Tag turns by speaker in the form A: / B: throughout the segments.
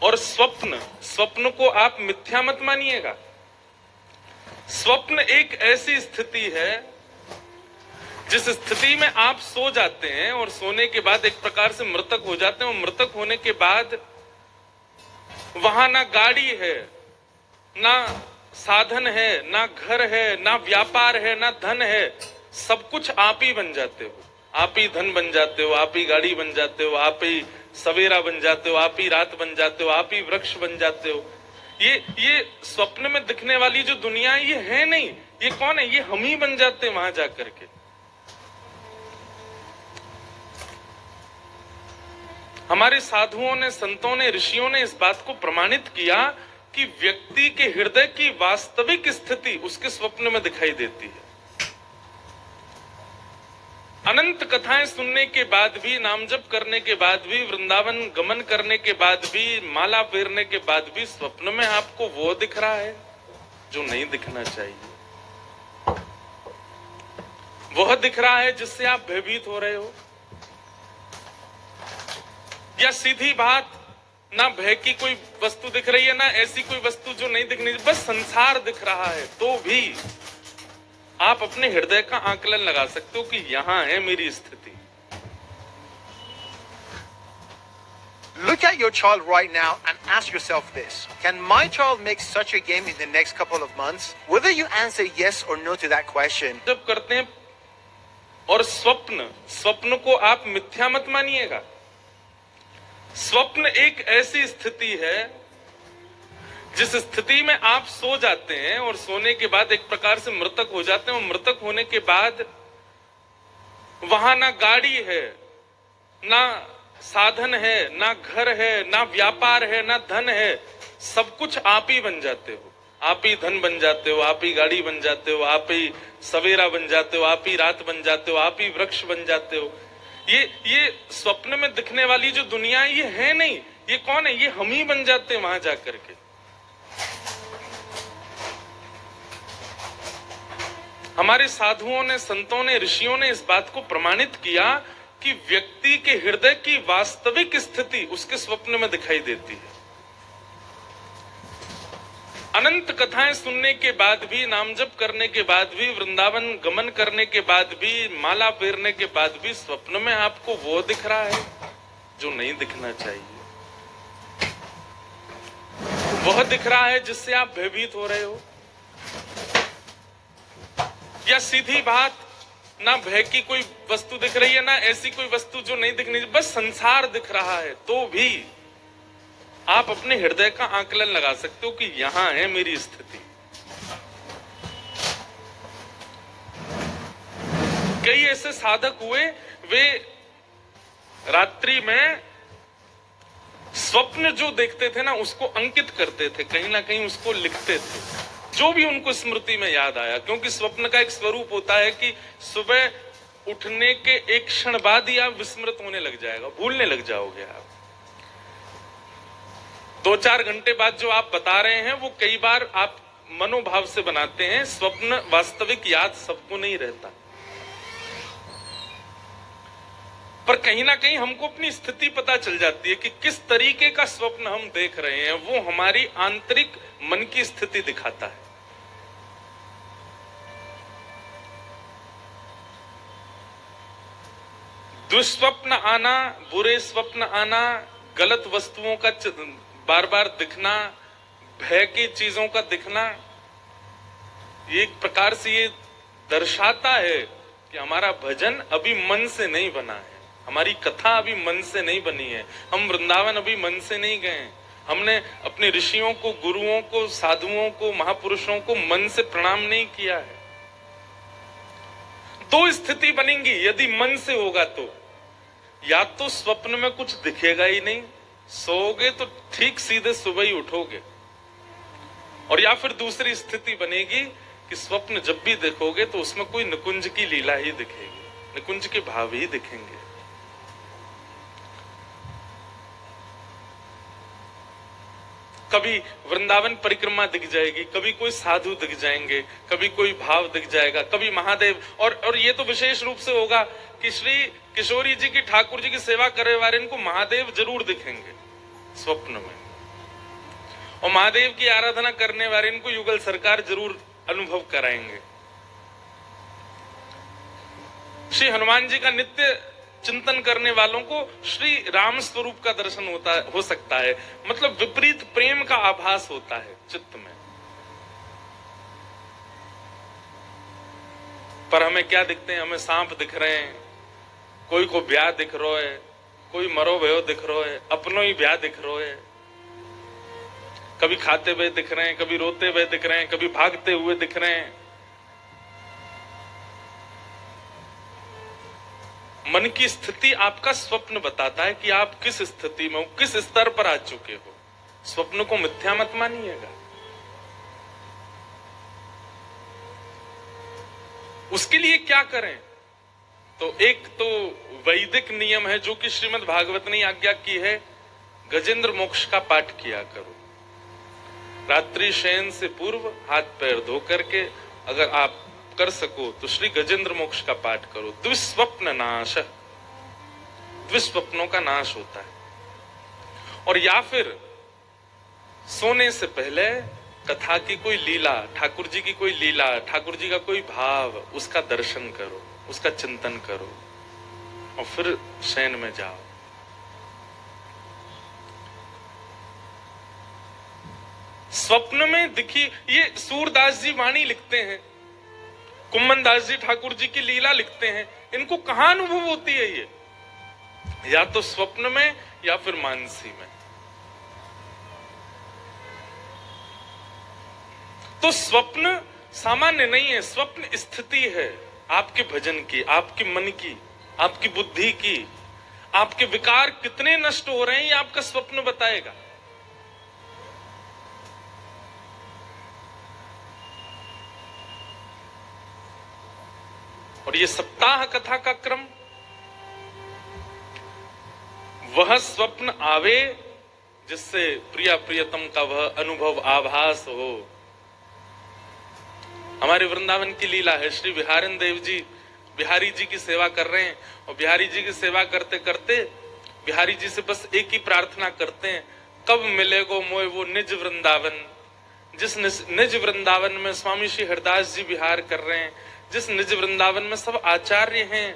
A: और स्वप्न, स्वप्न को आप मिथ्या मत मानिएगा। स्वप्न एक ऐसी स्थिति है जिस स्थिति में आप सो जाते हैं और सोने के बाद एक प्रकार से मृतक हो जाते हैं, और मृतक होने के बाद वहां ना गाड़ी है, ना साधन है, ना घर है, ना व्यापार है, ना धन है, सब कुछ आप ही बन जाते हो। आप ही धन बन जाते हो, आप ही गाड़ी बन जाते हो, आप ही सवेरा बन जाते हो, आप ही रात बन जाते हो, आप ही वृक्ष बन जाते हो। ये स्वप्न में दिखने वाली जो दुनिया है ये है नहीं, ये कौन है? ये हम ही बन जाते हैं वहां जाकर के। हमारे साधुओं ने, संतों ने, ऋषियों ने इस बात को प्रमाणित किया कि व्यक्ति के हृदय की वास्तविक स्थिति उसके स्वप्न में दिखाई देती है। अनंत कथाएं सुनने के बाद भी, नाम जप करने के बाद भी, वृंदावन गमन करने के बाद भी, माला फेरने के बाद भी स्वप्न में आपको वो दिख रहा है जो नहीं दिखना चाहिए। वह दिख रहा है जिससे आप भयभीत हो रहे हो। या सीधी बात, ना भय की कोई वस्तु दिख रही है, ना ऐसी कोई वस्तु जो नहीं दिखनी, बस संसार दिख रहा है, तो भी आप अपने हृदय का आकलन लगा सकते हो कि यहां है मेरी स्थिति।
B: Look at your child right now and ask yourself this. Can my child make such a game in the next couple of months? Whether you answer yes or no to that question.
A: जब करते हैं और स्वप्न, स्वप्न को आप मिथ्या मत मानिएगा। स्वप्न एक ऐसी स्थिति है जिस स्थिति में आप सो जाते हैं और सोने के बाद एक प्रकार से मृतक हो जाते हैं, और मृतक होने के बाद वहां ना गाड़ी है, ना साधन है, ना घर है, ना व्यापार है, ना धन है, सब कुछ आप ही बन जाते हो। आप ही धन बन जाते हो, आप ही गाड़ी बन जाते हो, आप ही सवेरा बन जाते हो, आप ही रात बन जाते हो, आप ही वृक्ष बन जाते हो। ये स्वप्न में दिखने वाली जो दुनिया है ये है नहीं, ये कौन है? ये हम ही बन जाते हैं वहां जाकर के। हमारे साधुओं ने, संतों ने, ऋषियों ने इस बात को प्रमाणित किया कि व्यक्ति के हृदय की वास्तविक स्थिति उसके स्वप्न में दिखाई देती है। अनंत कथाएं सुनने के बाद भी, नाम जप करने के बाद भी, वृंदावन गमन करने के बाद भी, माला फेरने के बाद भी स्वप्न में आपको वो दिख रहा है जो नहीं दिखना चाहिए। वह दिख रहा है जिससे आप भयभीत हो रहे हो। या सीधी बात, ना भय की कोई वस्तु दिख रही है, ना ऐसी कोई वस्तु जो नहीं दिखनी, बस संसार दिख रहा है, तो भी आप अपने हृदय का आकलन लगा सकते हो कि यहां है मेरी स्थिति। कई ऐसे साधक हुए, वे रात्रि में स्वप्न जो देखते थे ना उसको अंकित करते थे, कहीं ना कहीं उसको लिखते थे, जो भी उनको स्मृति में याद आया। क्योंकि स्वप्न का एक स्वरूप होता है कि सुबह उठने के एक क्षण बाद ही आप विस्मृत होने लग जाएगा, भूलने लग जाओगे आप। 2-4 घंटे बाद जो आप बता रहे हैं वो कई बार आप मनोभाव से बनाते हैं। स्वप्न वास्तविक याद सबको नहीं रहता, पर कहीं ना कहीं हमको अपनी स्थिति पता चल जाती है कि किस तरीके का स्वप्न हम देख रहे हैं, वो हमारी आंतरिक मन की स्थिति दिखाता है। दुष्स्वप्न आना, बुरे स्वप्न आना, गलत वस्तुओं का बार बार दिखना, भय की चीजों का दिखना, ये एक प्रकार से ये दर्शाता है कि हमारा भजन अभी मन से नहीं बना है, हमारी कथा अभी मन से नहीं बनी है, हम वृंदावन अभी मन से नहीं गए, हमने अपने ऋषियों को, गुरुओं को, साधुओं को, महापुरुषों को मन से प्रणाम नहीं किया है। दो स्थिति बनेंगी यदि मन से होगा तो, या तो स्वप्न में कुछ दिखेगा ही नहीं, सोओगे तो ठीक सीधे सुबह ही उठोगे, और या फिर दूसरी स्थिति बनेगी कि स्वप्न जब भी देखोगे तो उसमें कोई निकुंज की लीला ही दिखेगी, निकुंज के भाव ही दिखेंगे। कभी वृंदावन परिक्रमा दिख जाएगी, कभी कोई साधु दिख जाएंगे, कभी कोई भाव दिख जाएगा, कभी महादेव, और ये तो विशेष रूप से होगा कि श्री किशोरी जी की, ठाकुर जी की सेवा करे वाले इनको महादेव जरूर दिखेंगे स्वप्न में। और महादेव की आराधना करने वाले इनको युगल सरकार जरूर अनुभव कराएंगे। श्री हनुमान जी का नित्य चिंतन करने वालों को श्री राम स्वरूप का दर्शन हो सकता है, मतलब विपरीत प्रेम का आभास होता है चित्त में। पर हमें क्या दिखते हैं? हमें सांप दिख रहे हैं, कोई को ब्याह दिख रहा है, कोई मरो भयो दिख रहा है, अपनों ही ब्याह दिख रहा है। कभी खाते हुए दिख रहे हैं, कभी रोते हुए दिख रहे हैं, कभी भागते हुए दिख रहे हैं। मन की स्थिति आपका स्वप्न बताता है कि आप किस स्थिति में हो, किस स्तर पर आ चुके हो। स्वप्न को मिथ्या मत मानिएगा। उसके लिए क्या करें? तो एक तो वैदिक नियम है जो कि श्रीमद् भागवत ने आज्ञा की है, गजेंद्र मोक्ष का पाठ किया करो। रात्रि शयन से पूर्व हाथ पैर धो करके अगर आप कर सको तो श्री गजेंद्र मोक्ष का पाठ करो। द्विस्वप्न नाश, द्विस्वप्नों का नाश होता है। और या फिर सोने से पहले कथा की कोई लीला, ठाकुर जी की कोई लीला, ठाकुर जी का कोई भाव, उसका दर्शन करो, उसका चिंतन करो और फिर शयन में जाओ। स्वप्न में दिखी, ये सूरदास जी वाणी लिखते हैं, कुम्मन दास जी ठाकुर जी की लीला लिखते हैं। इनको कहां अनुभव होती है? ये या तो स्वप्न में या फिर मानसी में। तो स्वप्न सामान्य नहीं है, स्वप्न स्थिति है आपके भजन की, आपके मन की, आपकी बुद्धि की। आपके विकार कितने नष्ट हो रहे हैं ये आपका स्वप्न बताएगा। और ये सप्ताह कथा का क्रम, वह स्वप्न आवे जिससे प्रिया प्रियतम का वह अनुभव आभास हो। हमारे वृंदावन की लीला है, श्री बिहारिन देव जी बिहारी जी की सेवा कर रहे हैं और बिहारी जी की सेवा करते करते बिहारी जी से बस एक ही प्रार्थना करते हैं, कब मिलेगो मोय वो निज वृंदावन। जिस निज वृंदावन में स्वामी श्री हरदास जी विहार कर रहे हैं, जिस निज वृंदावन में सब आचार्य हैं,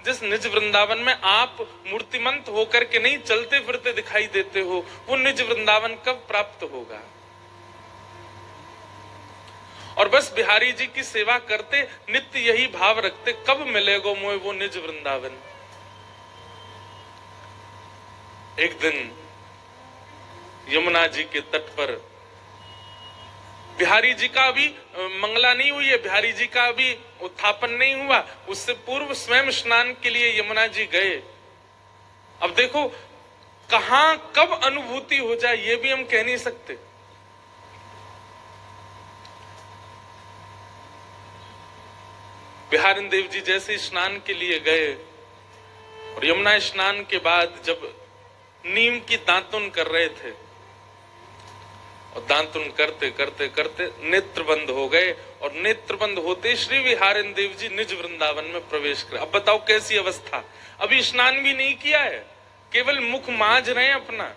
A: जिस निज वृंदावन में आप मूर्तिमंत होकर के नहीं चलते फिरते दिखाई देते हो, वो निज वृंदावन कब प्राप्त होगा। और बस बिहारी जी की सेवा करते नित्य यही भाव रखते, कब मिलेगो मोय वो निज वृंदावन। एक दिन यमुना जी के तट पर बिहारी जी का अभी मंगला नहीं हुई है, बिहारी जी का अभी उत्थापन नहीं हुआ, उससे पूर्व स्वयं स्नान के लिए यमुना जी गए। अब देखो कहां कब अनुभूति हो जाए ये भी हम कह नहीं सकते। बिहारिन देव जी जैसे स्नान के लिए गए और यमुना स्नान के बाद जब नीम की दातुन कर रहे थे और दातुन करते करते करते नेत्र बंद हो गए और नेत्र बंद होते श्री बिहारिन देव जी निज वृंदावन में प्रवेश कर। अब बताओ कैसी अवस्था, अभी स्नान भी नहीं किया है, केवल मुख मांझ रहे हैं अपना,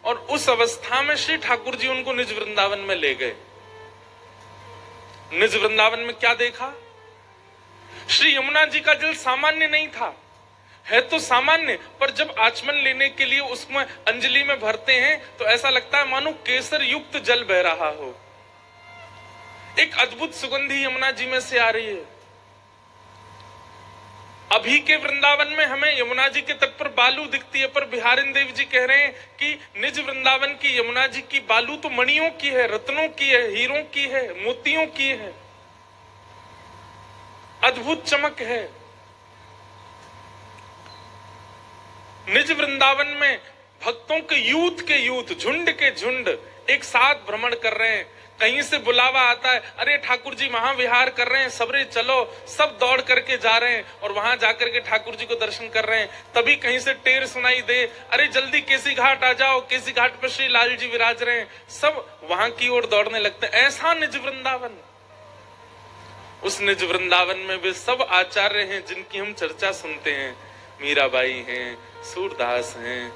A: और उस अवस्था में श्री ठाकुर जी उनको निज वृंदावन में ले गए। निज वृंदावन में क्या देखा? श्री यमुना जी का जल सामान्य नहीं था, है तो सामान्य, पर जब आचमन लेने के लिए उसमें अंजलि में भरते हैं तो ऐसा लगता है मानो केसर युक्त जल बह रहा हो। एक अद्भुत सुगंधी यमुना जी में से आ रही है। अभी के वृंदावन में हमें यमुना जी के तट पर बालू दिखती है, पर बिहारिन देव जी कह रहे हैं कि निज वृंदावन की यमुना जी की बालू तो मणियों की है, रत्नों की है, हीरों की है, मोतियों की है, अद्भुत चमक है। निज वृंदावन में भक्तों के यूथ झुंड के झुंड एक साथ भ्रमण कर रहे हैं। कहीं से बुलावा आता है, अरे ठाकुर जी वहां विहार कर रहे हैं, सबरे चलो, सब दौड़ करके जा रहे हैं और वहां जाकर के ठाकुर जी को दर्शन कर रहे हैं। तभी कहीं से टेर सुनाई दे, अरे जल्दी केसी घाट आ जाओ, केसी घाट पर श्री लाल जी विराज रहे हैं, सब वहां की ओर दौड़ने लगते हैं। ऐसा निज वृंदावन। उस निज वृंदावन में वे सब आचार्य हैं जिनकी हम चर्चा सुनते हैं, मीराबाई हैं, सूरदास हैं,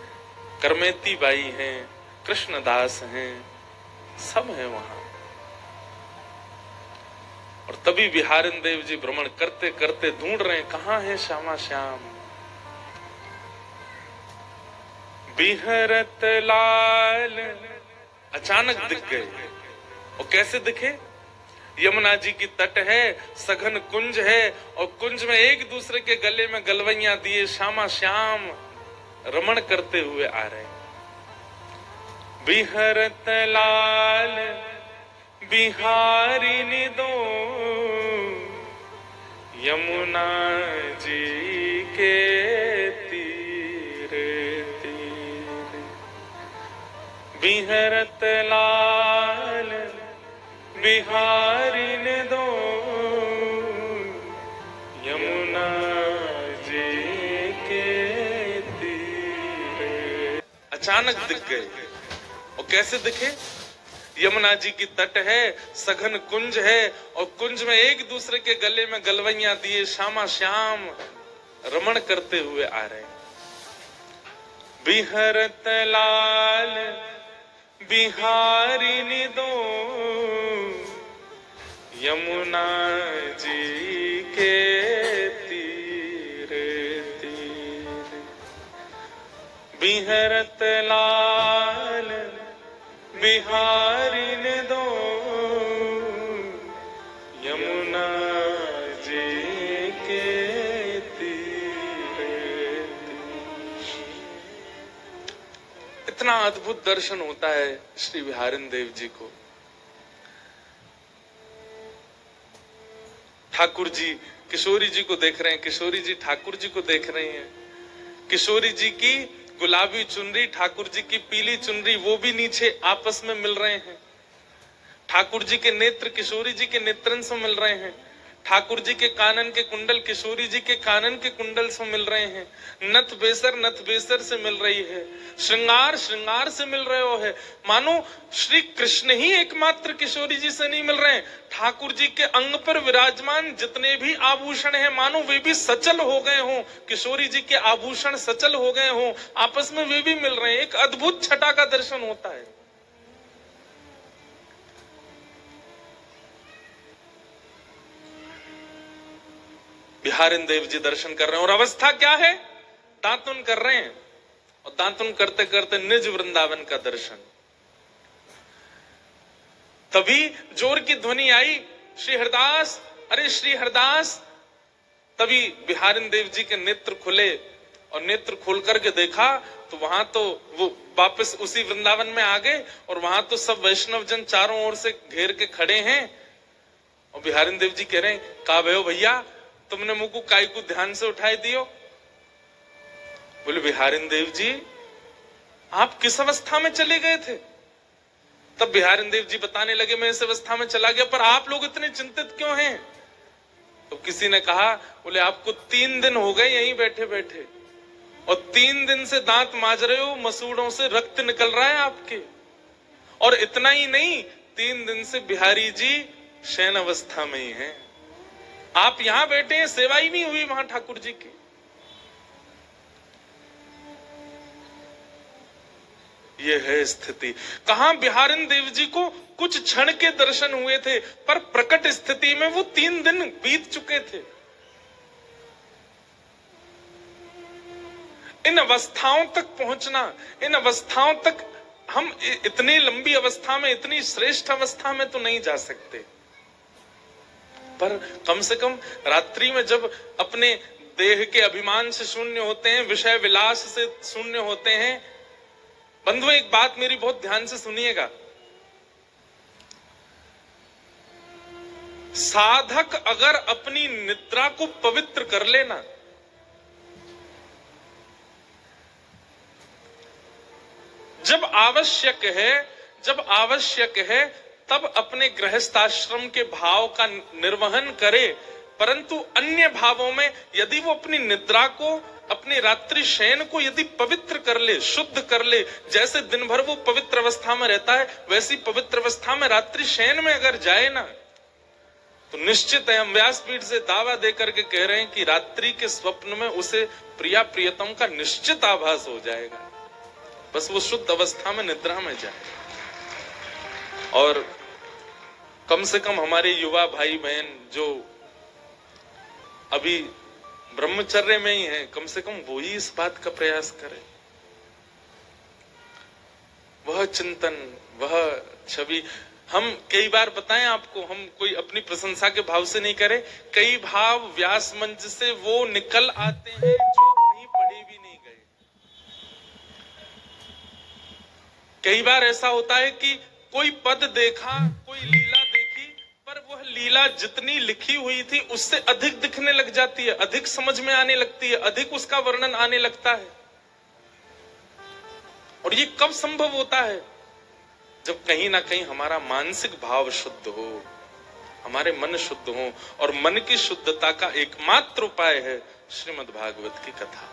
A: करमेती बाई हैं, कृष्णदास हैं, सब है वहां। और तभी बिहारिन देव जी भ्रमण करते करते ढूंढ रहे हैं कहां है श्यामा श्याम। बिहरत लाल अचानक दिख गए। और कैसे दिखे? यमुना जी की तट है, सघन कुंज है, और कुंज में एक दूसरे के गले में गलवैया दिए श्यामा श्याम रमण करते हुए आ रहे हैं। बिहरत लाल बिहारी निदो यमुना जी के तीरे तीरे। बिहरत लाल बिहारी निदो यमुना जी के तीरे। अचानक दिख गए। और कैसे दिखे? यमुना जी की तट है, सघन कुंज है, और कुंज में एक दूसरे के गले में गलवैया दिए श्यामा श्याम रमण करते हुए आ रहे हैं। बिहरत लाल बिहारी निदो यमुना जी के तीरे तीरे। बिहरत लाल बिहारी ने दो यमुना जी के तीरे तीरे। इतना अद्भुत दर्शन होता है श्री बिहारिन देव जी को। ठाकुर जी किशोरी जी को देख रहे हैं, किशोरी जी ठाकुर जी को देख रही हैं। किशोरी जी की गुलाबी चुनरी, ठाकुर जी की पीली चुनरी, वो भी नीचे आपस में मिल रहे हैं। ठाकुर जी के नेत्र किशोरी जी के नेत्रन से मिल रहे हैं। ठाकुर जी के कानन के कुंडल किशोरी जी के कानन के कुंडल से मिल रहे हैं। नथ बेसर से मिल रही है। श्रृंगार श्रृंगार से मिल रहे हो है। मानो श्री कृष्ण ही एकमात्र किशोरी जी से नहीं मिल रहे हैं। ठाकुर जी के अंग पर विराजमान जितने भी आभूषण हैं, मानो वे भी सचल हो गए हों। किशोरी जी के आभूषण सचल हो गए हों, आपस में वे भी मिल रहे हैं। एक अद्भुत छटा का दर्शन होता है। बिहारिन देव जी दर्शन कर रहे हैं और अवस्था क्या है? दातुन कर रहे हैं। और दातुन करते करते निज वृंदावन का दर्शन। तभी जोर की ध्वनि आई, श्री हरदास, अरे श्री हरदास। तभी बिहारिन देव जी के नेत्र खुले और नेत्र खोल करके देखा तो वहां तो वो वापस उसी वृंदावन में आ गए। और वहां तो सब वैष्णव जन चारों ओर से घेर के खड़े हैं। और बिहारिन देव जी कह रहे हैं, का भयो भैया, तुमने मुंह को काई को ध्यान से उठाई दियो। बोले, बिहारिन देव जी आप किस अवस्था में चले गए थे? तब बिहारिन देव जी बताने लगे, मैं इस अवस्था में चला गया, पर आप लोग इतने चिंतित क्यों हैं? तो किसी ने कहा, बोले आपको 3 दिन हो गए यहीं बैठे बैठे, और 3 दिन से दांत मांज रहे हो, मसूड़ों से रक्त निकल रहा है आपके। और इतना ही नहीं, 3 दिन से बिहारी जी शयन अवस्था में ही हैं। आप यहां बैठे हैं, सेवा ही नहीं हुई वहां ठाकुर जी की। यह है स्थिति। कहां बिहारिन देव जी को कुछ क्षण के दर्शन हुए थे, पर प्रकट स्थिति में वो 3 दिन बीत चुके थे। इन अवस्थाओं तक पहुंचना, इन अवस्थाओं तक हम इतनी लंबी अवस्था में, इतनी श्रेष्ठ अवस्था में तो नहीं जा सकते, पर कम से कम रात्रि में जब अपने देह के अभिमान से शून्य होते हैं, विषय विलास से शून्य होते हैं। बंधुओं, एक बात मेरी बहुत ध्यान से सुनिएगा। साधक अगर अपनी निद्रा को पवित्र कर लेना, जब आवश्यक है तब अपने गृहस्थाश्रम के भाव का निर्वहन करे, परंतु अन्य भावों में यदि वो अपनी निद्रा को, अपने रात्रि शयन को यदि पवित्र कर ले, शुद्ध कर ले, जैसे दिन भर वो पवित्र अवस्था में रहता है, वैसी पवित्र अवस्था में रात्रि शयन में अगर जाए ना, तो निश्चित है, हम व्यासपीठ से दावा देकर के कह रहे हैं कि रात्रि के स्वप्न में उसे प्रिया प्रियतम का निश्चित आभास हो जाएगा। बस वो शुद्ध अवस्था में निद्रा में जाए। और कम से कम हमारे युवा भाई बहन जो अभी ब्रह्मचर्य में ही हैं, कम से कम वो ही इस बात का प्रयास करें। वह चिंतन, वह छवि, हम कई बार बताएं आपको, हम कोई अपनी प्रशंसा के भाव से नहीं करें, कई भाव व्यास मंच से वो निकल आते हैं जो कहीं पढ़े भी नहीं गए। कई बार ऐसा होता है कि कोई पद देखा, कोई लीला देखी, पर वह लीला जितनी लिखी हुई थी उससे अधिक दिखने लग जाती है, अधिक समझ में आने लगती है, अधिक उसका वर्णन आने लगता है। और ये कब संभव होता है? जब कहीं ना कहीं हमारा मानसिक भाव शुद्ध हो, हमारे मन शुद्ध हो, और मन की शुद्धता का एकमात्र उपाय है श्रीमद् भागवत की कथा।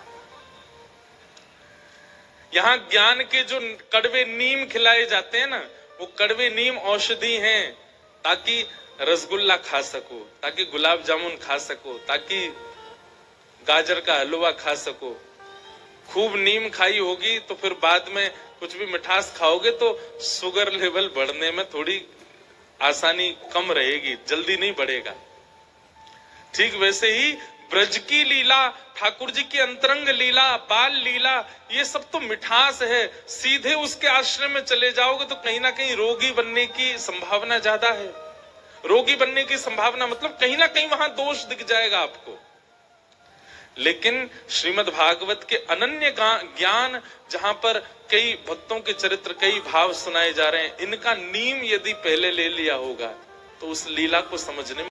A: यहां ज्ञान के जो कड़वे नीम खिलाए जाते हैं ना, वो कड़वे नीम औषधि हैं, ताकि रसगुल्ला खा सको, ताकि गुलाब जामुन खा सको, ताकि गाजर का हलवा खा सको। खूब नीम खाई होगी तो फिर बाद में कुछ भी मिठास खाओगे तो शुगर लेवल बढ़ने में थोड़ी आसानी कम रहेगी, जल्दी नहीं बढ़ेगा। ठीक वैसे ही ब्रज की लीला, ठाकुर जी की अंतरंग लीला, बाल लीला, ये सब तो मिठास है। सीधे उसके आश्रम में चले जाओगे तो कहीं ना कहीं रोगी बनने की संभावना ज्यादा है। रोगी बनने की संभावना मतलब कहीं ना कहीं वहां दोष दिख जाएगा आपको। लेकिन श्रीमद् भागवत के अनन्य ज्ञान, जहां पर कई भक्तों के चरित्र, कई भाव सुनाए जा रहे हैं, इनका नीम यदि पहले ले लिया होगा तो उस लीला को समझने में